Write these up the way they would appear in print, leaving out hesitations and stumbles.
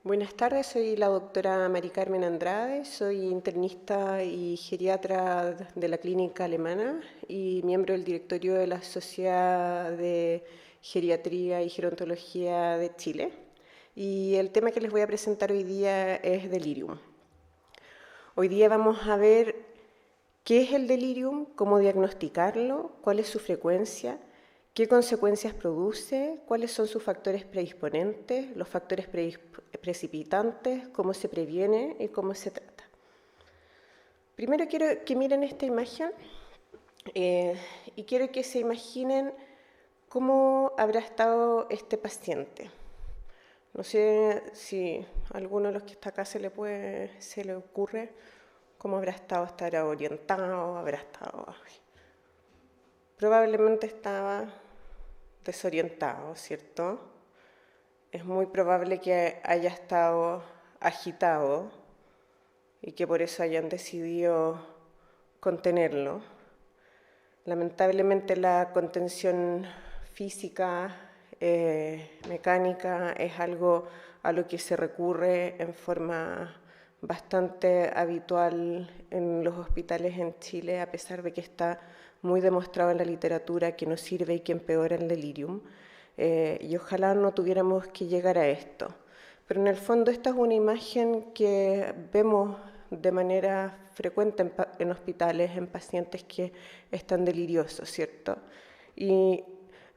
Buenas tardes, soy la doctora Mari Carmen Andrade, soy internista y geriatra de la clínica alemana y miembro del directorio de la Sociedad de Geriatría y Gerontología de Chile. Y el tema que les voy a presentar hoy día es delirium. Hoy día vamos a ver qué es el delirium, cómo diagnosticarlo, cuál es su frecuencia, qué consecuencias produce, cuáles son sus factores predisponentes, los factores precipitantes, cómo se previene y cómo se trata. Primero quiero que miren esta imagen y quiero que se imaginen cómo habrá estado este paciente. No sé si a alguno de los que está acá se le ocurre cómo habrá estado, estará orientado, habrá estado... Probablemente estaba desorientado, ¿cierto? Es muy probable que haya estado agitado y que por eso hayan decidido contenerlo. Lamentablemente la contención física, mecánica, es algo a lo que se recurre en forma bastante habitual en los hospitales en Chile, a pesar de que está muy demostrado en la literatura que no sirve y que empeora el delirium. Y ojalá no tuviéramos que llegar a esto. Pero en el fondo esta es una imagen que vemos de manera frecuente en hospitales, en pacientes que están deliriosos, ¿cierto? Y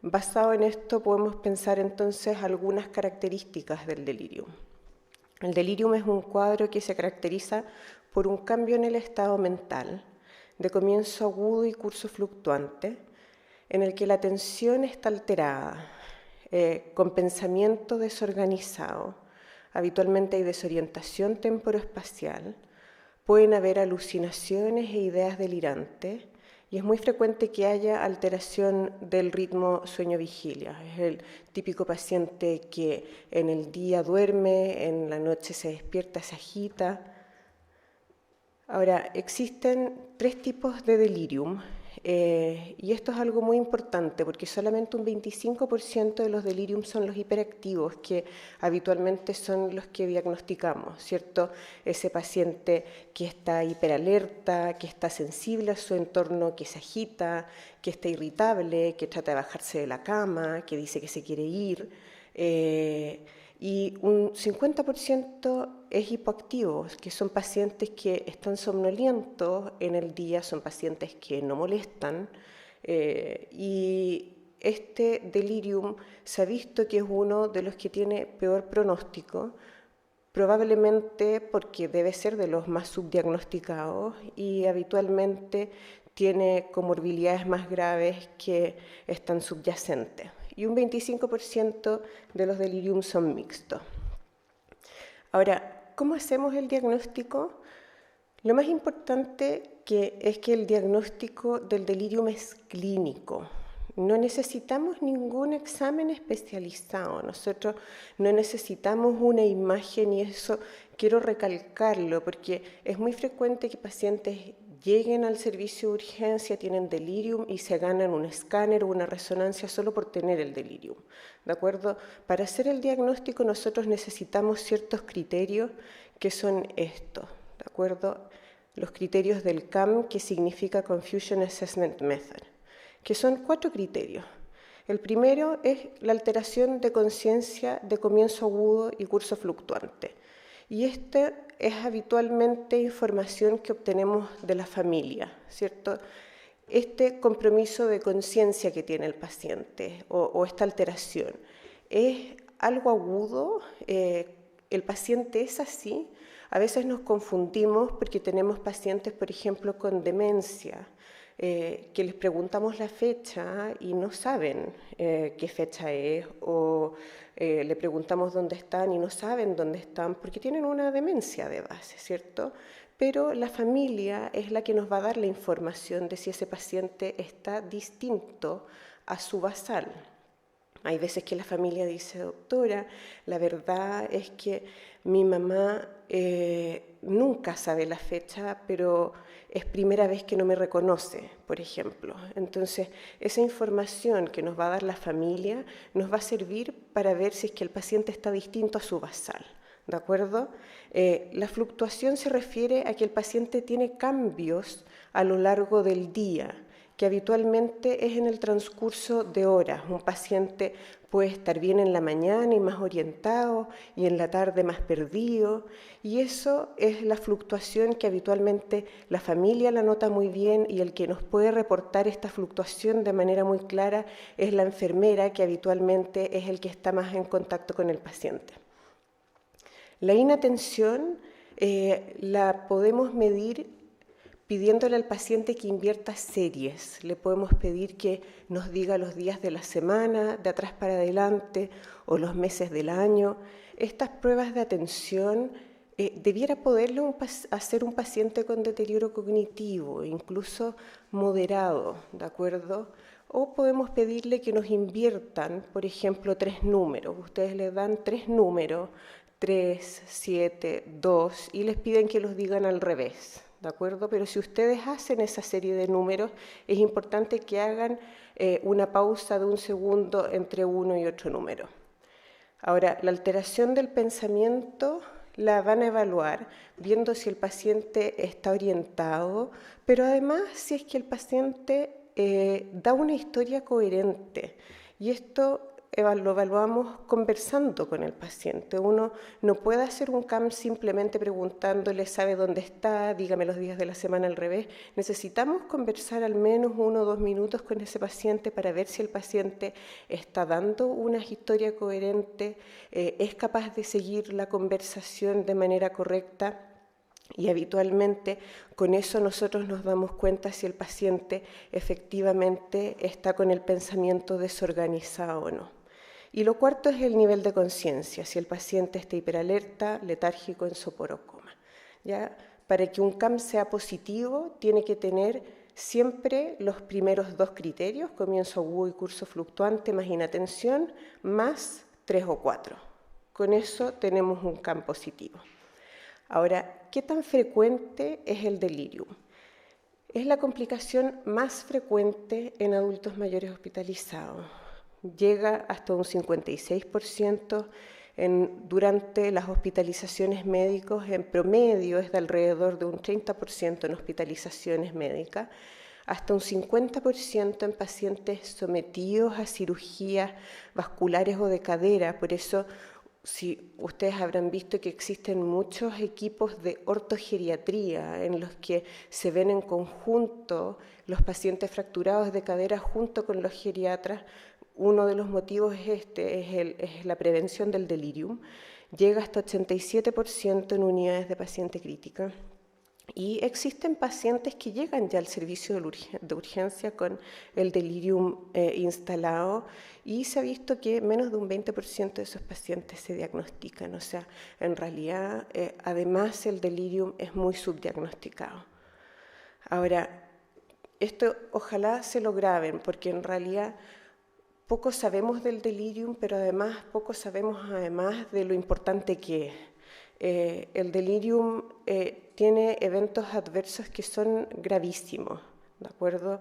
basado en esto podemos pensar entonces algunas características del delirium. El delirium es un cuadro que se caracteriza por un cambio en el estado mental, de comienzo agudo y curso fluctuante, en el que la atención está alterada, con pensamiento desorganizado. Habitualmente hay desorientación temporoespacial, pueden haber alucinaciones e ideas delirantes, y es muy frecuente que haya alteración del ritmo sueño-vigilia. Es el típico paciente que en el día duerme, en la noche se despierta, se agita. Ahora, existen tres tipos de delirium, y esto es algo muy importante porque solamente un 25% de los delirium son los hiperactivos, que habitualmente son los que diagnosticamos, ¿cierto? Ese paciente que está hiperalerta, que está sensible a su entorno, que se agita, que está irritable, que trata de bajarse de la cama, que dice que se quiere ir. Y un 50% es hipoactivo, que son pacientes que están somnolientos en el día, son pacientes que no molestan, y este delirium se ha visto que es uno de los que tiene peor pronóstico, probablemente porque debe ser de los más subdiagnosticados y habitualmente tiene comorbilidades más graves que están subyacentes. Y un 25% de los delirium son mixtos. Ahora, ¿cómo hacemos el diagnóstico? Lo más importante es que el diagnóstico del delirium es clínico. No necesitamos ningún examen especializado, nosotros no necesitamos una imagen, y eso quiero recalcarlo porque es muy frecuente que pacientes lleguen al servicio de urgencia, tienen delirium y se ganan un escáner o una resonancia solo por tener el delirium, ¿de acuerdo? Para hacer el diagnóstico nosotros necesitamos ciertos criterios que son estos, ¿de acuerdo? Los criterios del CAM, que significa Confusion Assessment Method, que son 4 criterios. El primero es la alteración de conciencia de comienzo agudo y curso fluctuante. Y este es habitualmente información que obtenemos de la familia, ¿cierto? Este compromiso de conciencia que tiene el paciente o esta alteración es algo agudo, el paciente es así. A veces nos confundimos porque tenemos pacientes, por ejemplo, con demencia, que les preguntamos la fecha y no saben qué fecha es, o le preguntamos dónde están y no saben dónde están porque tienen una demencia de base, ¿cierto? Pero la familia es la que nos va a dar la información de si ese paciente está distinto a su basal. Hay veces que la familia dice, doctora, la verdad es que mi mamá nunca sabe la fecha, pero es primera vez que no me reconoce, por ejemplo. Entonces, esa información que nos va a dar la familia nos va a servir para ver si es que el paciente está distinto a su basal, ¿de acuerdo? La fluctuación se refiere a que el paciente tiene cambios a lo largo del día, que habitualmente es en el transcurso de horas. Un paciente puede estar bien en la mañana y más orientado, y en la tarde más perdido, y eso es la fluctuación que habitualmente la familia la nota muy bien, y el que nos puede reportar esta fluctuación de manera muy clara es la enfermera, que habitualmente es el que está más en contacto con el paciente. La inatención la podemos medir pidiéndole al paciente que invierta series. Le podemos pedir que nos diga los días de la semana, de atrás para adelante, o los meses del año. Estas pruebas de atención debiera poderlo hacer un paciente con deterioro cognitivo, incluso moderado, ¿de acuerdo? O podemos pedirle que nos inviertan, por ejemplo, 3 números. Ustedes les dan 3 números, 3, 7, 2, y les piden que los digan al revés, ¿de acuerdo? Pero si ustedes hacen esa serie de números, es importante que hagan una pausa de 1 segundo entre uno y otro número. Ahora, la alteración del pensamiento la van a evaluar viendo si el paciente está orientado, pero además si es que el paciente da una historia coherente. Y esto lo evaluamos conversando con el paciente. Uno no puede hacer un CAM simplemente preguntándole, ¿sabe dónde está? Dígame los días de la semana al revés. Necesitamos conversar al menos 1 o 2 minutos con ese paciente para ver si el paciente está dando una historia coherente, es capaz de seguir la conversación de manera correcta. Y habitualmente con eso nosotros nos damos cuenta si el paciente efectivamente está con el pensamiento desorganizado o no. Y lo cuarto es el nivel de conciencia, si el paciente está hiperalerta, letárgico, en sopor o coma. ¿Ya? Para que un CAM sea positivo, tiene que tener siempre los primeros 2 criterios, comienzo agudo y curso fluctuante, más inatención, más 3 o 4. Con eso tenemos un CAM positivo. Ahora, ¿qué tan frecuente es el delirium? Es la complicación más frecuente en adultos mayores hospitalizados. Llega hasta un 56% durante las hospitalizaciones médicas. En promedio es de alrededor de un 30% en hospitalizaciones médicas, hasta un 50% en pacientes sometidos a cirugías vasculares o de cadera. Por eso, si ustedes habrán visto que existen muchos equipos de ortogeriatría en los que se ven en conjunto los pacientes fracturados de cadera junto con los geriatras. Uno de los motivos es la prevención del delirium. Llega hasta 87% en unidades de paciente crítica. Y existen pacientes que llegan ya al servicio de urgencia con el delirium instalado, y se ha visto que menos de un 20% de esos pacientes se diagnostican. O sea, en realidad, además el delirium es muy subdiagnosticado. Ahora, esto ojalá se lo graben, porque en realidad poco sabemos del delirium, pero además poco sabemos además de lo importante que es. El delirium tiene eventos adversos que son gravísimos, ¿de acuerdo?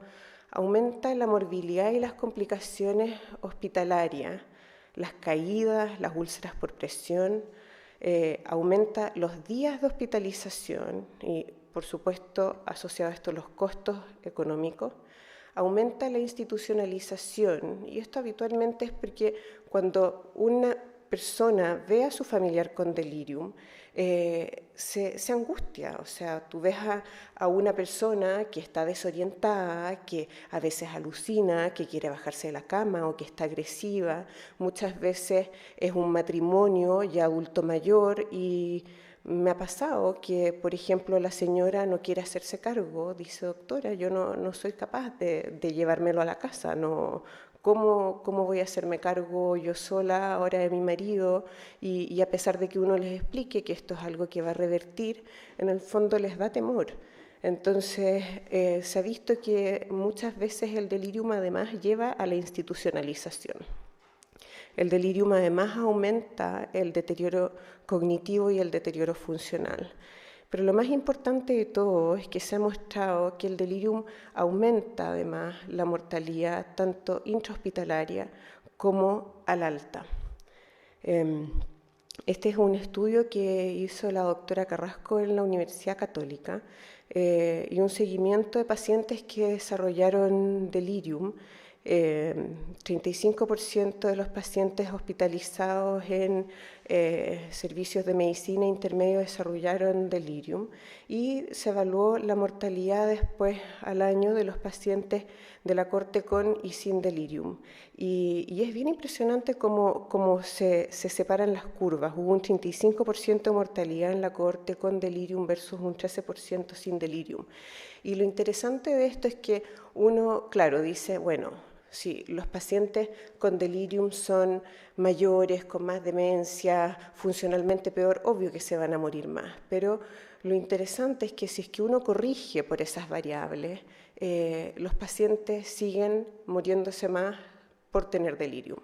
Aumenta la morbilidad y las complicaciones hospitalarias, las caídas, las úlceras por presión, aumenta los días de hospitalización y, por supuesto, asociado a esto los costos económicos. Aumenta la institucionalización, y esto habitualmente es porque cuando una persona ve a su familiar con delirium, se angustia. O sea, tú ves a una persona que está desorientada, que a veces alucina, que quiere bajarse de la cama o que está agresiva. Muchas veces es un matrimonio ya adulto mayor, y me ha pasado que, por ejemplo, la señora no quiere hacerse cargo. Dice, doctora, yo no soy capaz de llevármelo a la casa. ¿Cómo voy a hacerme cargo yo sola ahora de mi marido? Y a pesar de que uno les explique que esto es algo que va a revertir, en el fondo les da temor. Entonces, se ha visto que muchas veces el delirium además lleva a la institucionalización. El delirium además aumenta el deterioro cognitivo y el deterioro funcional. Pero lo más importante de todo es que se ha mostrado que el delirium aumenta además la mortalidad tanto intrahospitalaria como al alta. Este es un estudio que hizo la doctora Carrasco en la Universidad Católica y un seguimiento de pacientes que desarrollaron delirium. 35% de los pacientes hospitalizados en servicios de medicina intermedio desarrollaron delirium y se evaluó la mortalidad después al año de los pacientes de la corte con y sin delirium. Y es bien impresionante cómo se separan las curvas. Hubo un 35% de mortalidad en la corte con delirium versus un 13% sin delirium. Y lo interesante de esto es que uno, claro, dice, bueno, sí, los pacientes con delirium son mayores, con más demencia, funcionalmente peor, obvio que se van a morir más, pero lo interesante es que si es que uno corrige por esas variables, los pacientes siguen muriéndose más por tener delirium.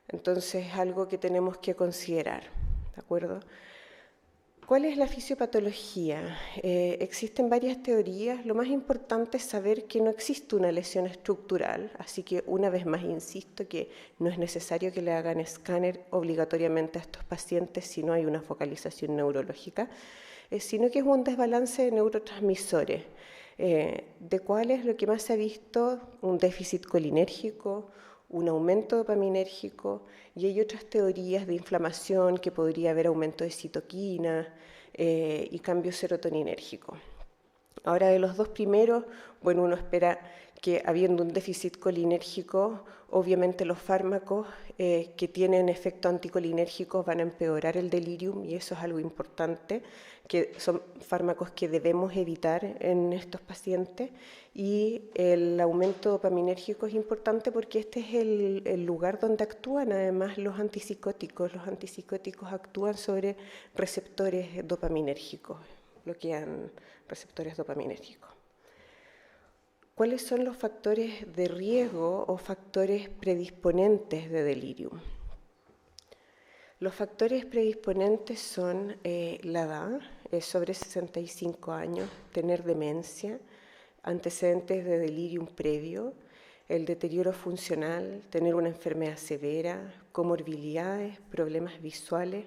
Entonces es algo que tenemos que considerar, ¿de acuerdo? ¿Cuál es la fisiopatología? Existen varias teorías. Lo más importante es saber que no existe una lesión estructural, así que una vez más insisto que no es necesario que le hagan escáner obligatoriamente a estos pacientes si no hay una focalización neurológica, sino que es un desbalance de neurotransmisores. ¿De cuál es lo que más se ha visto? Un déficit colinérgico, un aumento dopaminérgico, y hay otras teorías de inflamación que podría haber aumento de citoquina y cambio serotoninérgico. Ahora, de los dos primeros, bueno, uno espera que habiendo un déficit colinérgico, obviamente los fármacos que tienen efecto anticolinérgico van a empeorar el delirium, y eso es algo importante, que son fármacos que debemos evitar en estos pacientes. Y el aumento dopaminérgico es importante porque este es el lugar donde actúan además los antipsicóticos. Los antipsicóticos actúan sobre receptores dopaminérgicos, bloquean receptores dopaminérgicos. ¿Cuáles son los factores de riesgo o factores predisponentes de delirium? Los factores predisponentes son la edad, sobre 65 años, tener demencia, antecedentes de delirium previo, el deterioro funcional, tener una enfermedad severa, comorbilidades, problemas visuales,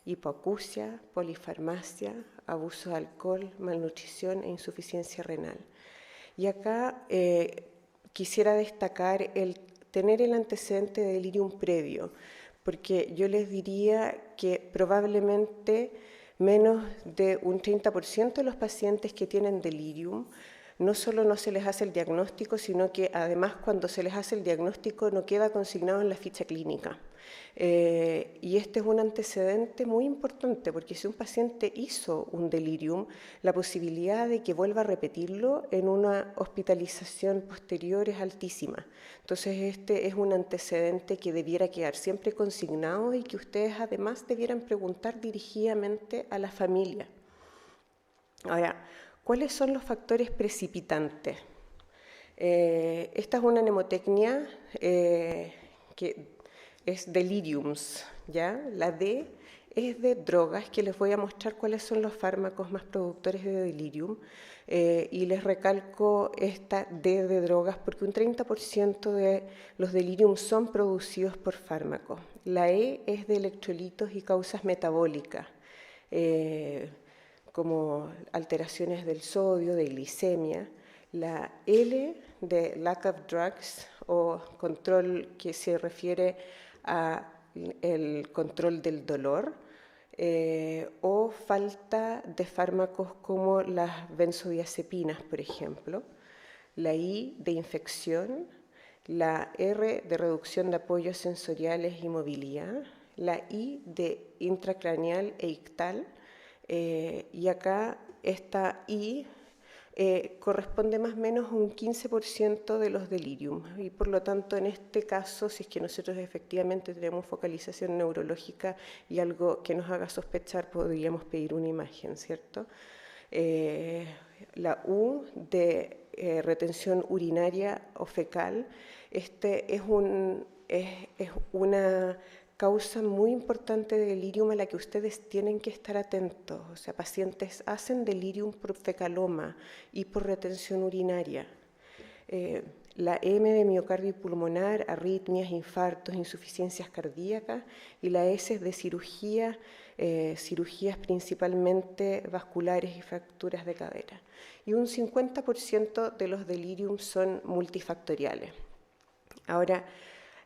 hipoacusia, polifarmacia, abuso de alcohol, malnutrición e insuficiencia renal. Y acá quisiera destacar el tener el antecedente de delirium previo, porque yo les diría que probablemente menos de un 30% de los pacientes que tienen delirium no solo no se les hace el diagnóstico, sino que además cuando se les hace el diagnóstico no queda consignado en la ficha clínica. Y este es un antecedente muy importante, porque si un paciente hizo un delirium, la posibilidad de que vuelva a repetirlo en una hospitalización posterior es altísima. Entonces este es un antecedente que debiera quedar siempre consignado y que ustedes además debieran preguntar dirigidamente a la familia. Ahora, ¿cuáles son los factores precipitantes? Esta es una mnemotecnia que es deliriums, ¿ya? La D es de drogas, que les voy a mostrar cuáles son los fármacos más productores de delirium. Y les recalco esta D de drogas porque un 30% de los deliriums son producidos por fármacos. La E es de electrolitos y causas metabólicas, como alteraciones del sodio, de glicemia. La L de lack of drugs, o control que se refiere al control del dolor, o falta de fármacos como las benzodiazepinas, por ejemplo. La I de infección, la R de reducción de apoyos sensoriales y movilidad, la I de intracraneal e ictal, y acá esta I corresponde más o menos a un 15% de los delirium, y por lo tanto en este caso, si es que nosotros efectivamente tenemos focalización neurológica y algo que nos haga sospechar, podríamos pedir una imagen, ¿cierto? La U de retención urinaria o fecal, este es una causa muy importante de delirium a la que ustedes tienen que estar atentos. O sea, pacientes hacen delirium por fecaloma y por retención urinaria. la M de miocardio pulmonar, arritmias, infartos, insuficiencias cardíacas, y la S es de cirugía, cirugías principalmente vasculares y fracturas de cadera. Y un 50% de los deliriums son multifactoriales. Ahora,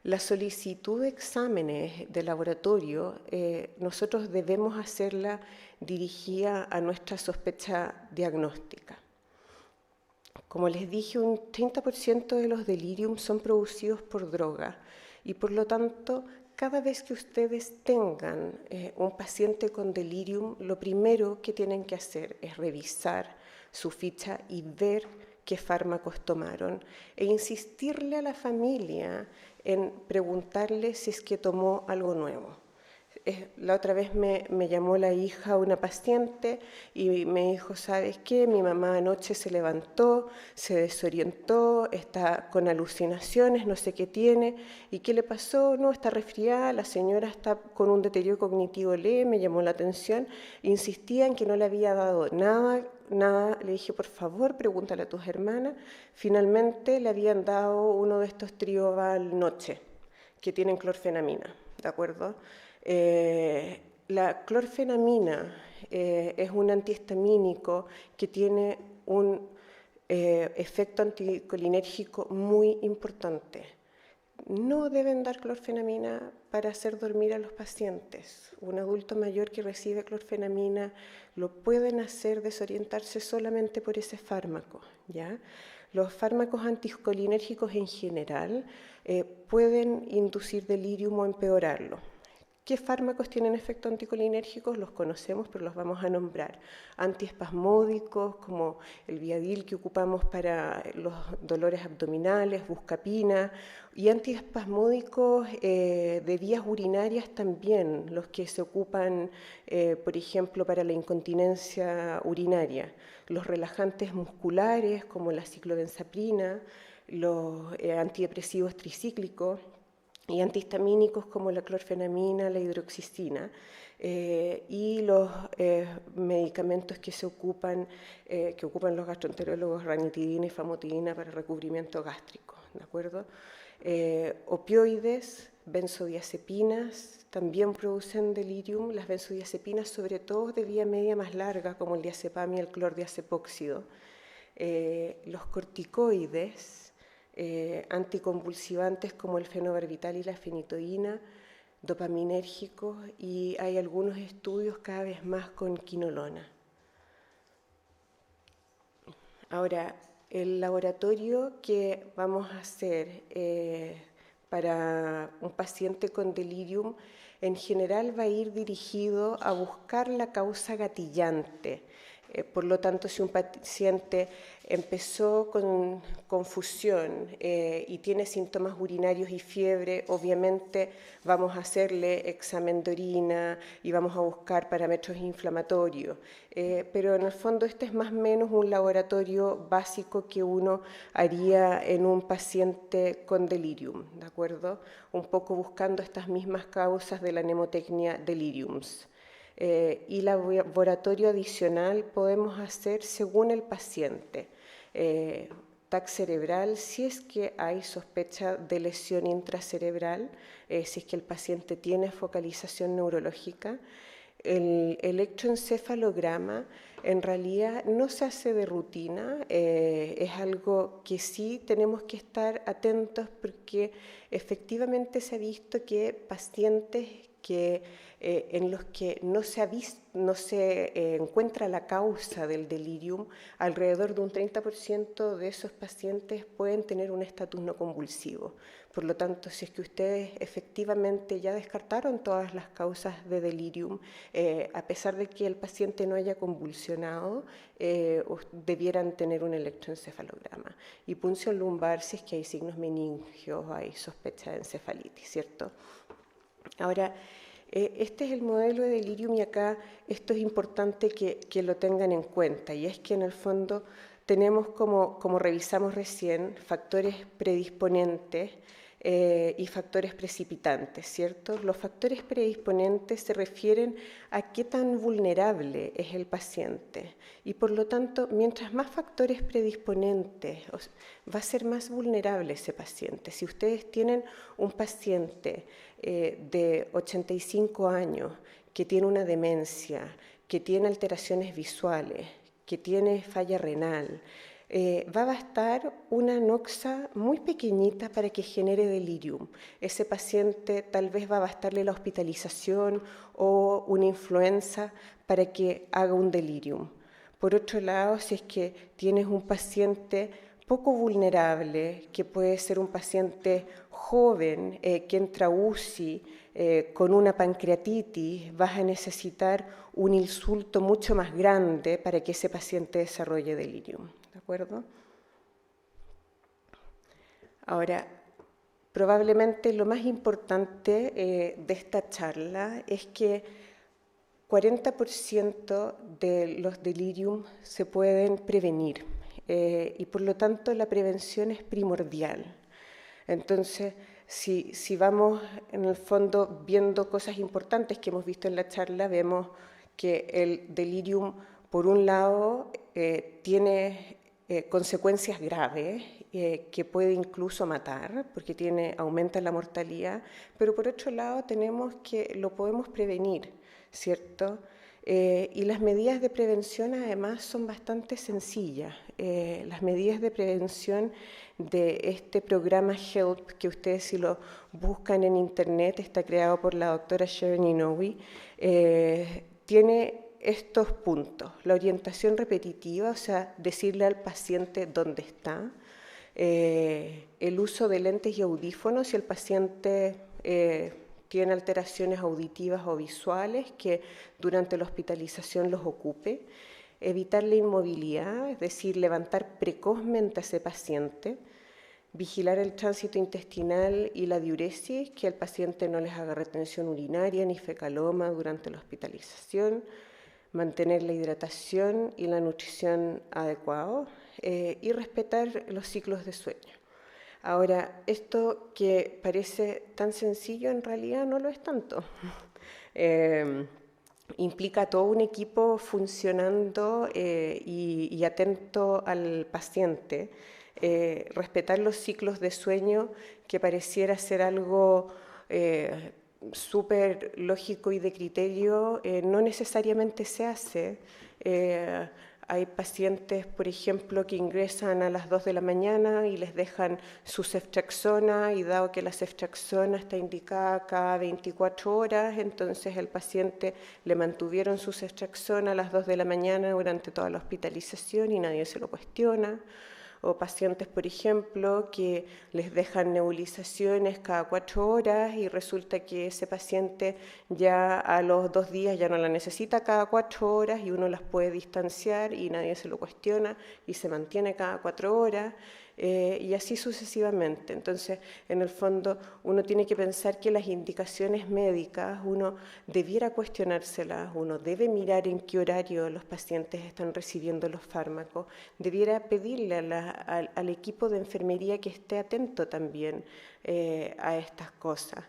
la solicitud de exámenes de laboratorio, nosotros debemos hacerla dirigida a nuestra sospecha diagnóstica. Como les dije, un 30% de los deliriums son producidos por droga y por lo tanto, cada vez que ustedes tengan un paciente con delirium, lo primero que tienen que hacer es revisar su ficha y ver qué fármacos tomaron e insistirle a la familia en preguntarle si es que tomó algo nuevo. La otra vez me llamó la hija, una paciente, y me dijo, ¿sabes qué? Mi mamá anoche se levantó, se desorientó, está con alucinaciones, no sé qué tiene. ¿Y qué le pasó? No, está resfriada, la señora está con un deterioro cognitivo leve, me llamó la atención. Insistía en que no le había dado nada, le dije, por favor, pregúntale a tus hermanas. Finalmente le habían dado uno de estos Trioval Noche, que tienen clorfenamina, ¿de acuerdo? La clorfenamina es un antihistamínico que tiene un efecto anticolinérgico muy importante. No deben dar clorfenamina para hacer dormir a los pacientes. Un adulto mayor que recibe clorfenamina lo pueden hacer desorientarse solamente por ese fármaco, ¿ya? Los fármacos anticolinérgicos en general pueden inducir delirium o empeorarlo. ¿Qué fármacos tienen efectos anticolinérgicos? Los conocemos, pero los vamos a nombrar. Antiespasmódicos, como el Viadil que ocupamos para los dolores abdominales, buscapina, y antiespasmódicos de vías urinarias también, los que se ocupan, por ejemplo, para la incontinencia urinaria. Los relajantes musculares, como la ciclobenzaprina, los antidepresivos tricíclicos, y antihistamínicos como la clorfenamina, la hidroxicina, y los medicamentos que ocupan los gastroenterólogos, ranitidina y famotidina para recubrimiento gástrico, ¿de acuerdo? Opioides, benzodiazepinas, también producen delirium. Las benzodiazepinas, sobre todo de vía media más larga, como el diazepam y el clordiazepóxido. Los corticoides, anticonvulsivantes como el fenobarbital y la fenitoína, dopaminérgicos, y hay algunos estudios cada vez más con quinolona. Ahora, el laboratorio que vamos a hacer para un paciente con delirium en general va a ir dirigido a buscar la causa gatillante. Por lo tanto, si un paciente empezó con confusión y tiene síntomas urinarios y fiebre, obviamente vamos a hacerle examen de orina y vamos a buscar parámetros inflamatorios. Pero en el fondo este es más o menos un laboratorio básico que uno haría en un paciente con delirium, ¿de acuerdo? Un poco buscando estas mismas causas de la mnemotecnia deliriums. Y laboratorio adicional podemos hacer según el paciente. TAC cerebral, si es que hay sospecha de lesión intracerebral, si es que el paciente tiene focalización neurológica. El electroencefalograma en realidad no se hace de rutina, es algo que sí tenemos que estar atentos porque efectivamente se ha visto que pacientes en los que no se encuentra la causa del delirium, alrededor de un 30% de esos pacientes pueden tener un estatus no convulsivo. Por lo tanto, si es que ustedes efectivamente ya descartaron todas las causas de delirium, a pesar de que el paciente no haya convulsionado, debieran tener un electroencefalograma. Y punción lumbar si es que hay signos meningios o hay sospecha de encefalitis, ¿cierto? Ahora, este es el modelo de delirium y acá esto es importante que lo tengan en cuenta, y es que en el fondo tenemos, como revisamos recién, factores predisponentes y factores precipitantes, ¿cierto? Los factores predisponentes se refieren a qué tan vulnerable es el paciente y por lo tanto, mientras más factores predisponentes, va a ser más vulnerable ese paciente. Si ustedes tienen un paciente de 85 años que tiene una demencia, que tiene alteraciones visuales, que tiene falla renal, va a bastar una noxa muy pequeñita para que genere delirium. Ese paciente tal vez va a bastarle la hospitalización o una influenza para que haga un delirium. Por otro lado, si es que tienes un paciente poco vulnerable, que puede ser un paciente joven que entra a UCI con una pancreatitis, vas a necesitar un insulto mucho más grande para que ese paciente desarrolle delirium. ¿De acuerdo? Ahora, probablemente lo más importante de esta charla es que 40% de los delirium se pueden prevenir y por lo tanto la prevención es primordial. Entonces, si vamos en el fondo viendo cosas importantes que hemos visto en la charla, vemos que el delirium, por un lado, tiene consecuencias graves, que puede incluso matar, porque aumenta la mortalidad, pero por otro lado tenemos que lo podemos prevenir, ¿cierto? Y las medidas de prevención además son bastante sencillas. Las medidas de prevención de este programa HELP, que ustedes si lo buscan en internet, está creado por la doctora Sharon Inouye, tiene estos puntos: la orientación repetitiva, o sea, decirle al paciente dónde está, el uso de lentes y audífonos si el paciente tiene alteraciones auditivas o visuales, que durante la hospitalización los ocupe, evitar la inmovilidad, es decir, levantar precozmente a ese paciente, vigilar el tránsito intestinal y la diuresis, que el paciente no les haga retención urinaria ni fecaloma durante la hospitalización, mantener la hidratación y la nutrición adecuados y respetar los ciclos de sueño. Ahora, esto que parece tan sencillo en realidad no lo es tanto. Implica todo un equipo funcionando y atento al paciente. Respetar los ciclos de sueño, que pareciera ser algo súper lógico y de criterio, no necesariamente se hace. Hay pacientes, por ejemplo, que ingresan a las 2 de la mañana y les dejan su ceftriaxona, y dado que la ceftriaxona está indicada cada 24 horas, entonces el paciente le mantuvieron su ceftriaxona a las 2 de la mañana durante toda la hospitalización y nadie se lo cuestiona. O pacientes, por ejemplo, que les dejan nebulizaciones cada 4 horas y resulta que ese paciente ya a los 2 días ya no la necesita cada 4 horas y uno las puede distanciar y nadie se lo cuestiona y se mantiene cada 4 horas. Y así sucesivamente. Entonces, en el fondo, uno tiene que pensar que las indicaciones médicas, uno debiera cuestionárselas, uno debe mirar en qué horario los pacientes están recibiendo los fármacos, debiera pedirle al equipo de enfermería que esté atento también a estas cosas.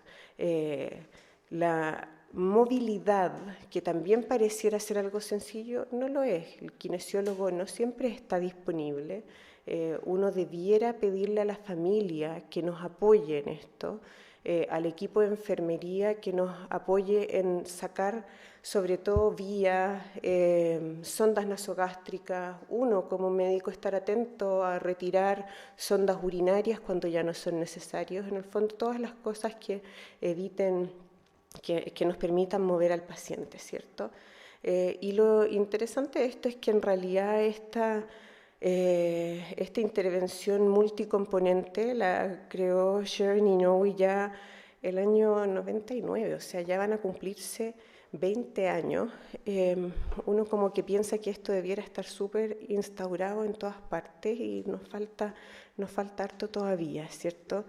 La movilidad, que también pareciera ser algo sencillo, no lo es. El kinesiólogo no siempre está disponible. Uno debiera pedirle a la familia que nos apoye en esto, al equipo de enfermería que nos apoye en sacar sobre todo vías, sondas nasogástricas, uno como médico estar atento a retirar sondas urinarias cuando ya no son necesarios, en el fondo todas las cosas que eviten, que nos permitan mover al paciente, ¿cierto? Y lo interesante de esto es que en realidad esta intervención multicomponente la creó Sharon Inouye ya el año 99, o sea, ya van a cumplirse 20 años. Uno como que piensa que esto debiera estar súper instaurado en todas partes y nos falta harto todavía, ¿cierto?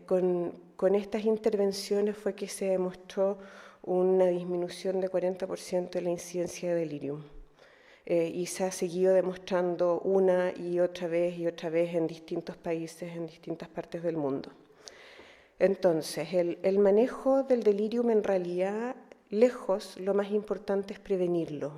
Con estas intervenciones fue que se demostró una disminución de 40% de la incidencia de delirium. Y se ha seguido demostrando una y otra vez en distintos países, en distintas partes del mundo. Entonces, el manejo del delirium en realidad, lejos, lo más importante es prevenirlo.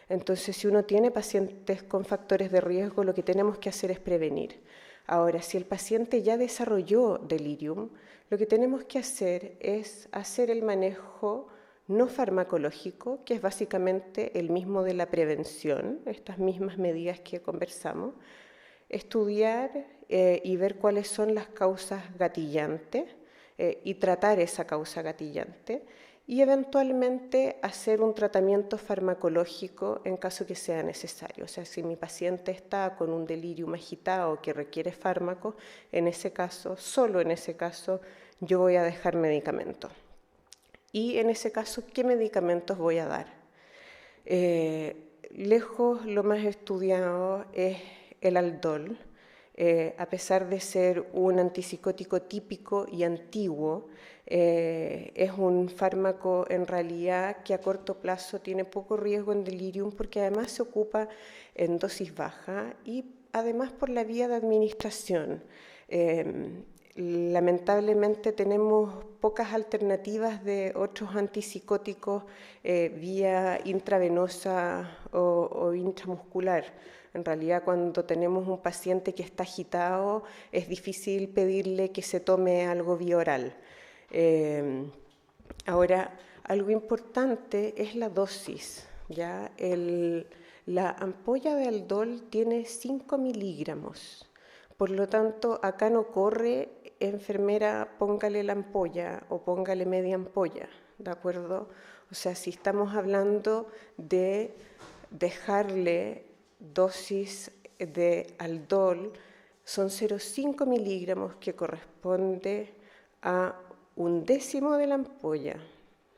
Entonces, si uno tiene pacientes con factores de riesgo, lo que tenemos que hacer es prevenir. Ahora, si el paciente ya desarrolló delirium, lo que tenemos que hacer es hacer el manejo no farmacológico, que es básicamente el mismo de la prevención, estas mismas medidas que conversamos, estudiar y ver cuáles son las causas gatillantes y tratar esa causa gatillante y eventualmente hacer un tratamiento farmacológico en caso que sea necesario. O sea, si mi paciente está con un delirium agitado que requiere fármacos, en ese caso, solo en ese caso, yo voy a dejar medicamentos. Y en ese caso, ¿qué medicamentos voy a dar? Lejos lo más estudiado es el Aldol. A pesar de ser un antipsicótico típico y antiguo, es un fármaco en realidad que a corto plazo tiene poco riesgo en delirium porque además se ocupa en dosis baja y además por la vía de administración. Lamentablemente tenemos pocas alternativas de otros antipsicóticos vía intravenosa o intramuscular. En realidad, cuando tenemos un paciente que está agitado, es difícil pedirle que se tome algo vía oral. Ahora, algo importante es la dosis. ¿Ya? La ampolla de Aldol tiene 5 miligramos. Por lo tanto, acá no corre, enfermera, póngale la ampolla o póngale media ampolla, ¿de acuerdo? O sea, si estamos hablando de dejarle dosis de Aldol, son 0,5 miligramos que corresponde a 1/10 de la ampolla,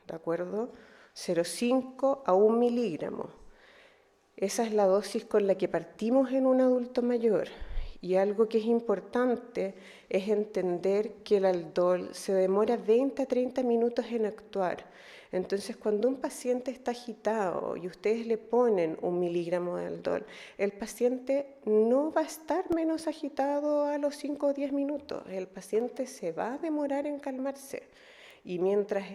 ¿de acuerdo? 0,5 a 1 miligramo. Esa es la dosis con la que partimos en un adulto mayor. Y algo que es importante es entender que el Aldol se demora 20 a 30 minutos en actuar. Entonces, cuando un paciente está agitado y ustedes le ponen 1 miligramo de Aldol, el paciente no va a estar menos agitado a los 5 o 10 minutos. El paciente se va a demorar en calmarse. Y mientras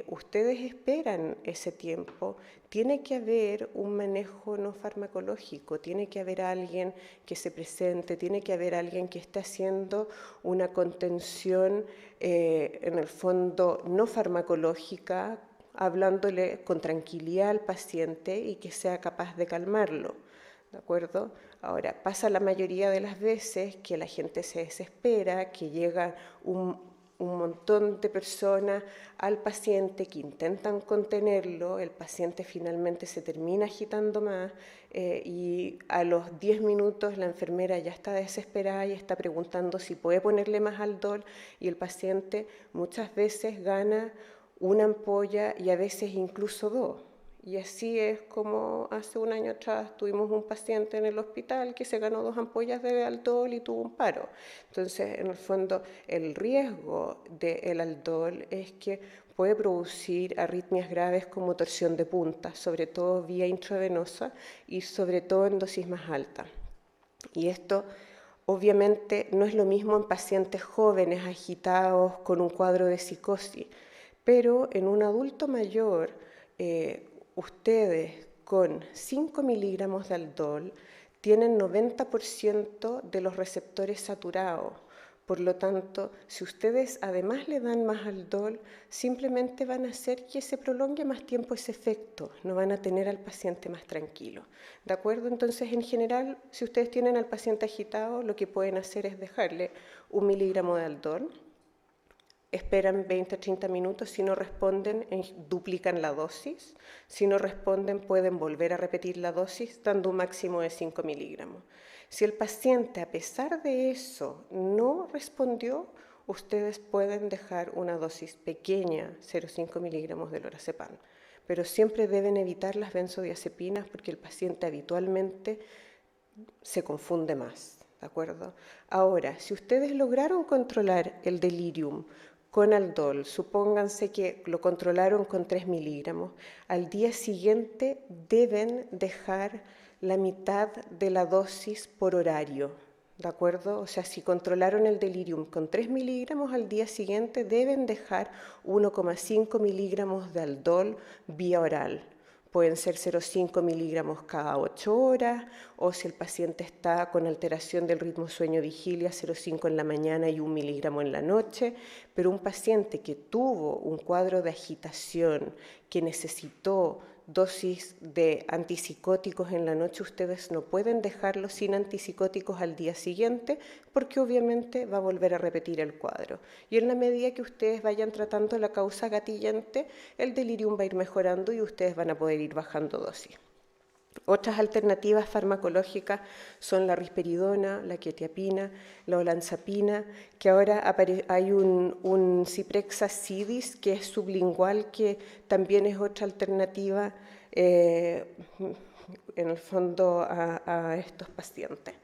ustedes esperan ese tiempo, tiene que haber un manejo no farmacológico, tiene que haber alguien que se presente, tiene que haber alguien que esté haciendo una contención, en el fondo, no farmacológica, hablándole con tranquilidad al paciente y que sea capaz de calmarlo. ¿De acuerdo? Ahora, pasa la mayoría de las veces que la gente se desespera, que llega un montón de personas al paciente que intentan contenerlo, el paciente finalmente se termina agitando más y a los 10 minutos la enfermera ya está desesperada y está preguntando si puede ponerle más Aldol y el paciente muchas veces gana una ampolla y a veces incluso 2. Y así es como hace un año atrás tuvimos un paciente en el hospital que se ganó 2 ampollas de Aldol y tuvo un paro. Entonces, en el fondo, el riesgo del Aldol es que puede producir arritmias graves como torsión de punta, sobre todo vía intravenosa y sobre todo en dosis más altas. Y esto obviamente no es lo mismo en pacientes jóvenes, agitados, con un cuadro de psicosis, pero en un adulto mayor, ustedes con 5 miligramos de Aldol tienen 90% de los receptores saturados. Por lo tanto, si ustedes además le dan más Aldol, simplemente van a hacer que se prolongue más tiempo ese efecto, no van a tener al paciente más tranquilo. ¿De acuerdo? Entonces, en general, si ustedes tienen al paciente agitado, lo que pueden hacer es dejarle 1 miligramo de Aldol, esperan 20 a 30 minutos, si no responden, duplican la dosis, si no responden pueden volver a repetir la dosis dando un máximo de 5 miligramos. Si el paciente a pesar de eso no respondió, ustedes pueden dejar una dosis pequeña, 0,5 miligramos de lorazepam, pero siempre deben evitar las benzodiazepinas porque el paciente habitualmente se confunde más, ¿de acuerdo? Ahora, si ustedes lograron controlar el delirium con Aldol, supónganse que lo controlaron con 3 miligramos, al día siguiente deben dejar la mitad de la dosis por horario, ¿de acuerdo? O sea, si controlaron el delirium con 3 miligramos, al día siguiente deben dejar 1,5 miligramos de aldol vía oral. Pueden ser 0,5 miligramos cada 8 horas, o si el paciente está con alteración del ritmo sueño-vigilia, 0,5 en la mañana y 1 miligramo en la noche. Pero un paciente que tuvo un cuadro de agitación, que necesitó dosis de antipsicóticos en la noche, ustedes no pueden dejarlo sin antipsicóticos al día siguiente, porque obviamente va a volver a repetir el cuadro. Y en la medida que ustedes vayan tratando la causa gatillante, el delirium va a ir mejorando y ustedes van a poder ir bajando dosis. Otras alternativas farmacológicas son la risperidona, la quetiapina, la olanzapina, que ahora hay un Zyprexa Sidis que es sublingual, que también es otra alternativa en el fondo a estos pacientes.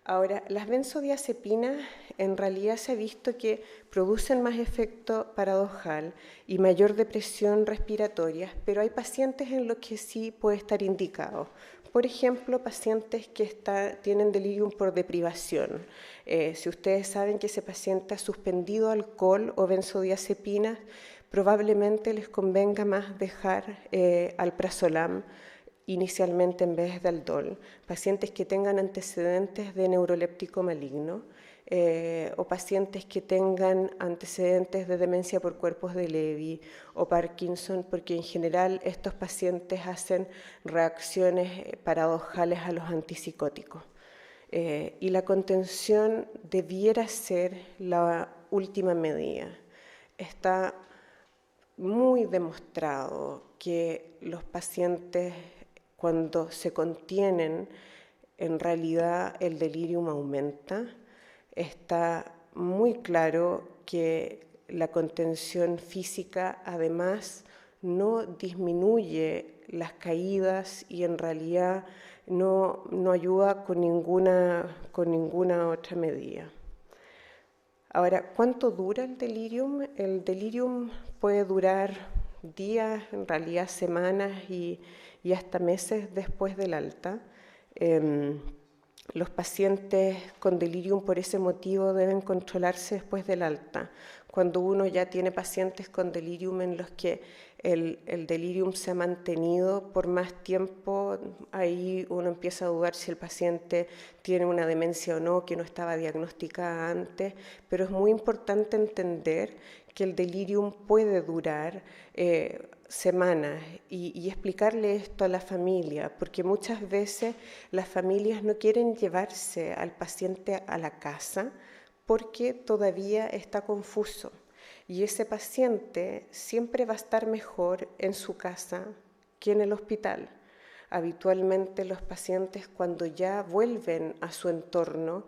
Ahora, las benzodiazepinas en realidad se ha visto que producen más efecto paradojal y mayor depresión respiratoria, pero hay pacientes en los que sí puede estar indicado. Por ejemplo, pacientes que tienen delirium por deprivación. Si ustedes saben que ese paciente ha suspendido alcohol o benzodiazepinas, probablemente les convenga más dejar alprazolam inicialmente en vez de aldol, pacientes que tengan antecedentes de neuroléptico maligno o pacientes que tengan antecedentes de demencia por cuerpos de Levy o Parkinson, porque en general estos pacientes hacen reacciones paradojales a los antipsicóticos. Y la contención debiera ser la última medida. Está muy demostrado que los pacientes, cuando se contienen, en realidad el delirium aumenta. Está muy claro que la contención física además no disminuye las caídas y en realidad no ayuda con ninguna otra medida. Ahora, ¿cuánto dura el delirium? El delirium puede durar días, en realidad semanas y hasta meses después del alta. Los pacientes con delirium por ese motivo deben controlarse después del alta. Cuando uno ya tiene pacientes con delirium en los que el delirium se ha mantenido por más tiempo, ahí uno empieza a dudar si el paciente tiene una demencia o no, que no estaba diagnosticada antes, pero es muy importante entender que el delirium puede durar semanas y explicarle esto a la familia, porque muchas veces las familias no quieren llevarse al paciente a la casa porque todavía está confuso y ese paciente siempre va a estar mejor en su casa que en el hospital. Habitualmente los pacientes, cuando ya vuelven a su entorno,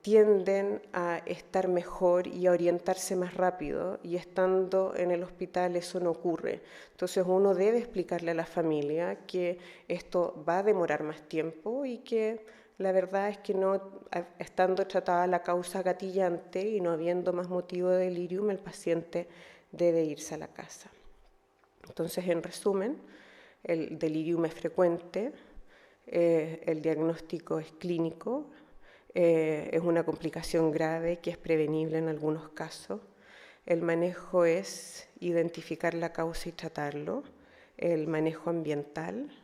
tienden a estar mejor y a orientarse más rápido, y estando en el hospital eso no ocurre. Entonces uno debe explicarle a la familia que esto va a demorar más tiempo y que la verdad es que no, estando tratada la causa gatillante y no habiendo más motivo de delirium, el paciente debe irse a la casa. Entonces, en resumen, el delirium es frecuente, el diagnóstico es clínico, es una complicación grave que es prevenible en algunos casos. El manejo es identificar la causa y tratarlo, el manejo ambiental,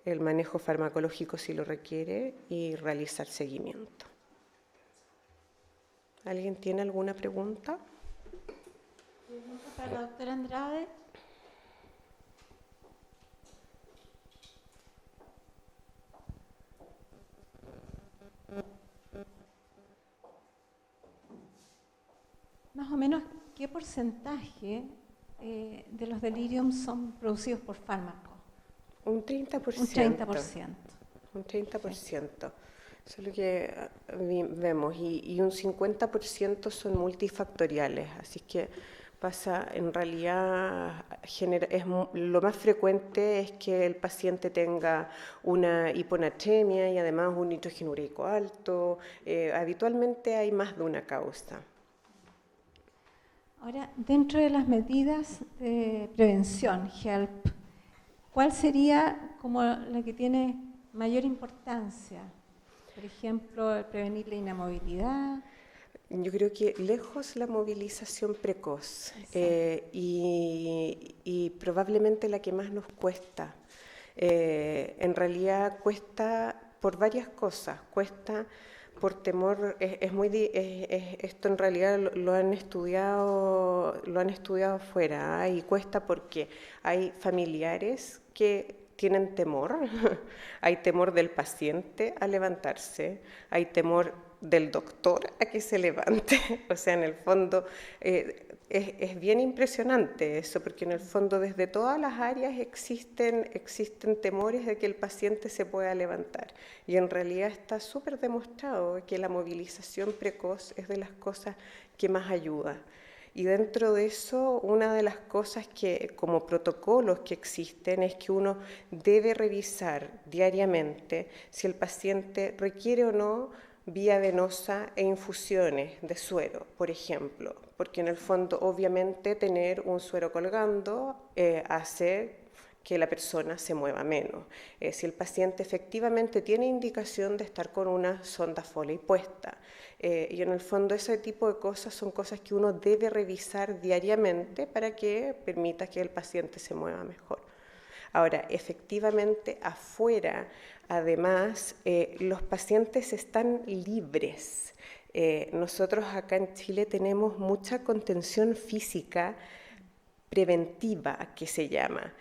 el manejo farmacológico si lo requiere y realizar seguimiento. ¿Alguien tiene alguna pregunta? Pregunta para la doctora Andrade. Más o menos, ¿qué porcentaje de los deliriums son producidos por fármacos? Un 30%. Un 30%. Un 30%. Sí. Eso es lo que vemos. Y un 50% son multifactoriales. Así que pasa, en realidad, lo más frecuente es que el paciente tenga una hiponatremia y además un nitrógeno ureico alto. Habitualmente hay más de una causa. Ahora, dentro de las medidas de prevención, HELP, ¿cuál sería como la que tiene mayor importancia? Por ejemplo, el prevenir la inamovilidad. Yo creo que lejos la movilización precoz y probablemente la que más nos cuesta. En realidad cuesta por varias cosas. Cuesta por temor, esto en realidad lo han estudiado afuera, y cuesta porque hay familiares que tienen temor, hay temor del paciente a levantarse, hay temor del doctor a que se levante, o sea, en el fondo es bien impresionante eso, porque en el fondo desde todas las áreas existen temores de que el paciente se pueda levantar, y en realidad está súper demostrado que la movilización precoz es de las cosas que más ayuda. Y dentro de eso, una de las cosas que, como protocolos que existen, es que uno debe revisar diariamente si el paciente requiere o no vía venosa e infusiones de suero, por ejemplo, porque en el fondo, obviamente, tener un suero colgando hace que la persona se mueva menos. Si el paciente efectivamente tiene indicación de estar con una sonda Foley puesta. Y en el fondo ese tipo de cosas son cosas que uno debe revisar diariamente para que permita que el paciente se mueva mejor. Ahora, efectivamente, afuera, además, los pacientes están libres. Nosotros acá en Chile tenemos mucha contención física preventiva, que se llama.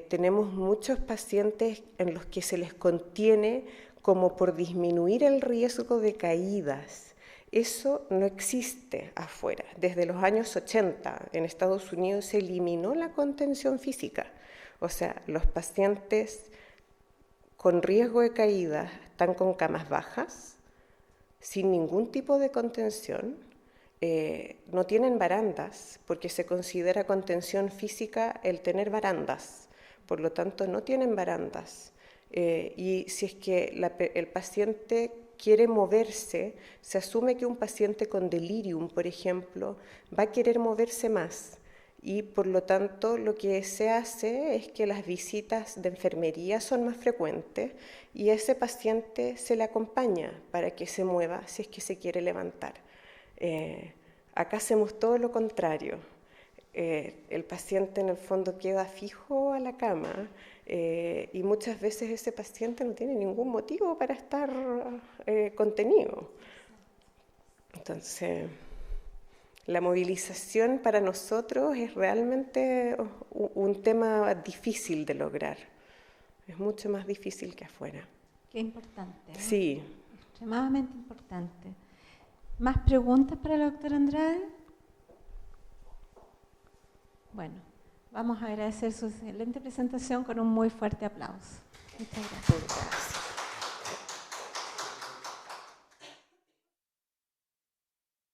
Tenemos muchos pacientes en los que se les contiene como por disminuir el riesgo de caídas. Eso no existe afuera. Desde los años 80 en Estados Unidos se eliminó la contención física. O sea, los pacientes con riesgo de caída están con camas bajas, sin ningún tipo de contención, no tienen barandas, porque se considera contención física el tener barandas, por lo tanto no tienen barandas. Y si es que el paciente quiere moverse, se asume que un paciente con delirium, por ejemplo, va a querer moverse más. Y por lo tanto lo que se hace es que las visitas de enfermería son más frecuentes y a ese paciente se le acompaña para que se mueva si es que se quiere levantar. Acá hacemos todo lo contrario. El paciente en el fondo queda fijo a la cama y muchas veces ese paciente no tiene ningún motivo para estar contenido. Entonces, la movilización para nosotros es realmente un tema difícil de lograr. Es mucho más difícil que afuera. Qué importante, ¿no? Sí. Extremadamente importante. ¿Más preguntas para la doctora Andrade? Bueno, vamos a agradecer su excelente presentación con un muy fuerte aplauso. Muchas gracias. Gracias.